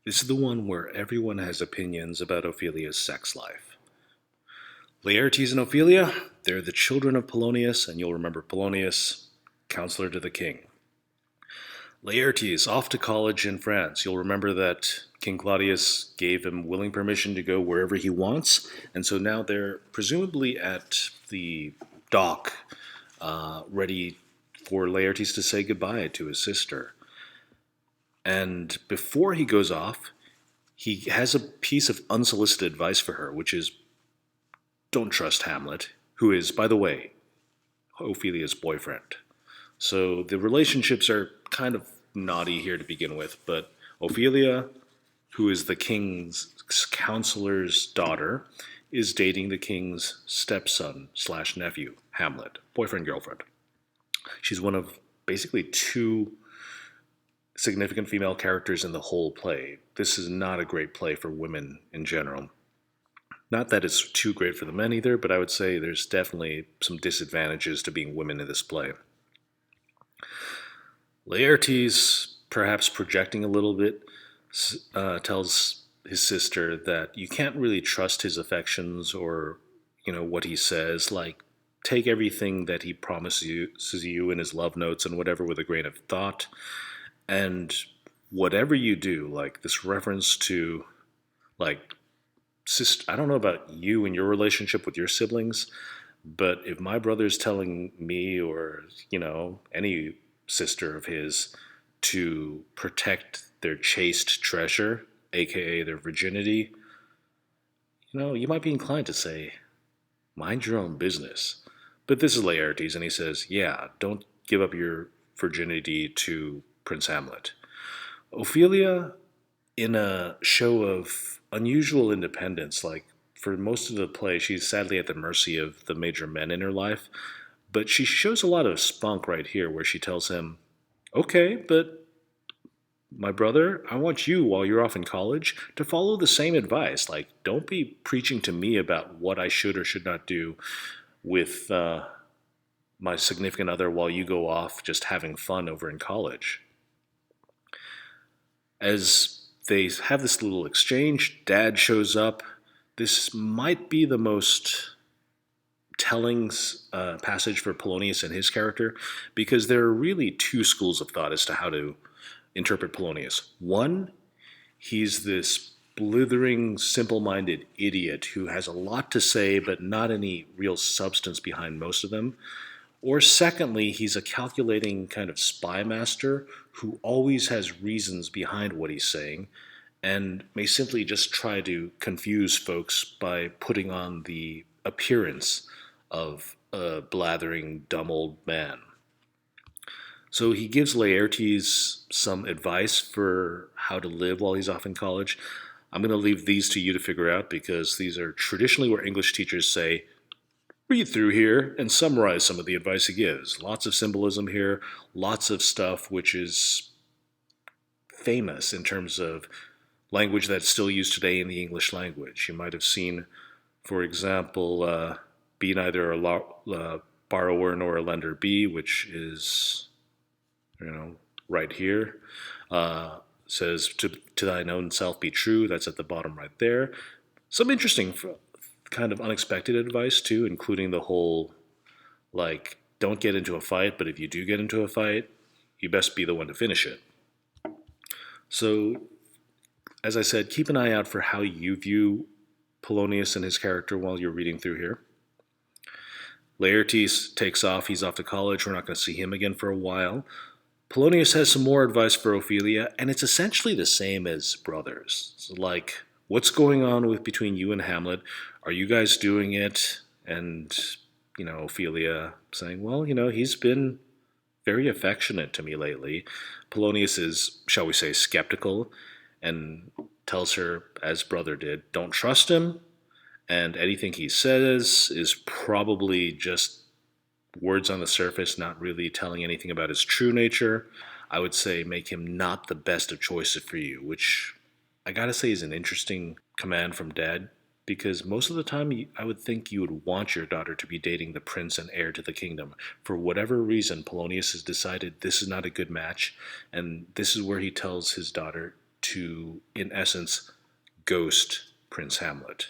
This is the one where everyone has opinions about Ophelia's sex life. Laertes and Ophelia, they're the children of Polonius, and you'll remember Polonius, counselor to the king. Laertes, off to college in France. You'll remember that King Claudius gave him willing permission to go wherever he wants, and so now they're presumably at the dock, ready for Laertes to say goodbye to his sister. And before he goes off, he has a piece of unsolicited advice for her, which is don't trust Hamlet, who is, by the way, Ophelia's boyfriend. So the relationships are kind of naughty here to begin with, but Ophelia, who is the king's counselor's daughter, is dating the king's stepson slash nephew, Hamlet, boyfriend girlfriend. She's one of basically two significant female characters in the whole play. This is not a great play for women in general. Not that it's too great for the men either, but I would say there's definitely some disadvantages to being women in this play. Laertes, perhaps projecting a little bit, tells his sister that you can't really trust his affections or, what he says. Like, take everything that he promises you in his love notes and whatever with a grain of thought. And whatever you do, like this reference to, like, sister, I don't know about you and your relationship with your siblings, but if my brother's telling me or, any sister of his to protect their chaste treasure, aka their virginity, you might be inclined to say, mind your own business. But this is Laertes, and he says, yeah, don't give up your virginity to Prince Hamlet. Ophelia, in a show of unusual independence, like for most of the play, she's sadly at the mercy of the major men in her life, but she shows a lot of spunk right here where she tells him, okay, but my brother, I want you, while you're off in college, to follow the same advice. Like, don't be preaching to me about what I should or should not do with my significant other while you go off just having fun over in college. As they have this little exchange, Dad shows up. This might be the most telling passage for Polonius and his character, because there are really two schools of thought as to how to interpret Polonius. One, he's this blithering, simple-minded idiot who has a lot to say but not any real substance behind most of them. Or secondly, he's a calculating kind of spy master who always has reasons behind what he's saying and may simply just try to confuse folks by putting on the appearance of a blathering, dumb old man. So he gives Laertes some advice for how to live while he's off in college. I'm going to leave these to you to figure out because these are traditionally where English teachers say, read through here and summarize some of the advice he gives. Lots of symbolism here, lots of stuff which is famous in terms of language that's still used today in the English language. You might have seen, for example, be neither a borrower nor a lender be, which is, right here. Says to thine own self be true. That's at the bottom right there. Some interesting kind of unexpected advice too, including the whole, like, don't get into a fight, but if you do get into a fight, you best be the one to finish it. So, as I said, keep an eye out for how you view Polonius and his character while you're reading through here. Laertes takes off. He's off to college. We're not going to see him again for a while. Polonius has some more advice for Ophelia, and it's essentially the same as brothers. It's like, what's going on between you and Hamlet? Are you guys doing it? And, Ophelia saying, well, he's been very affectionate to me lately. Polonius is, shall we say, skeptical and tells her, as brother did, don't trust him, and anything he says is probably just words on the surface, not really telling anything about his true nature. I would say make him not the best of choices for you, which I gotta say is an interesting command from Dad, because most of the time I would think you would want your daughter to be dating the prince and heir to the kingdom. For whatever reason, Polonius has decided this is not a good match, and this is where he tells his daughter, to, in essence, ghost Prince Hamlet.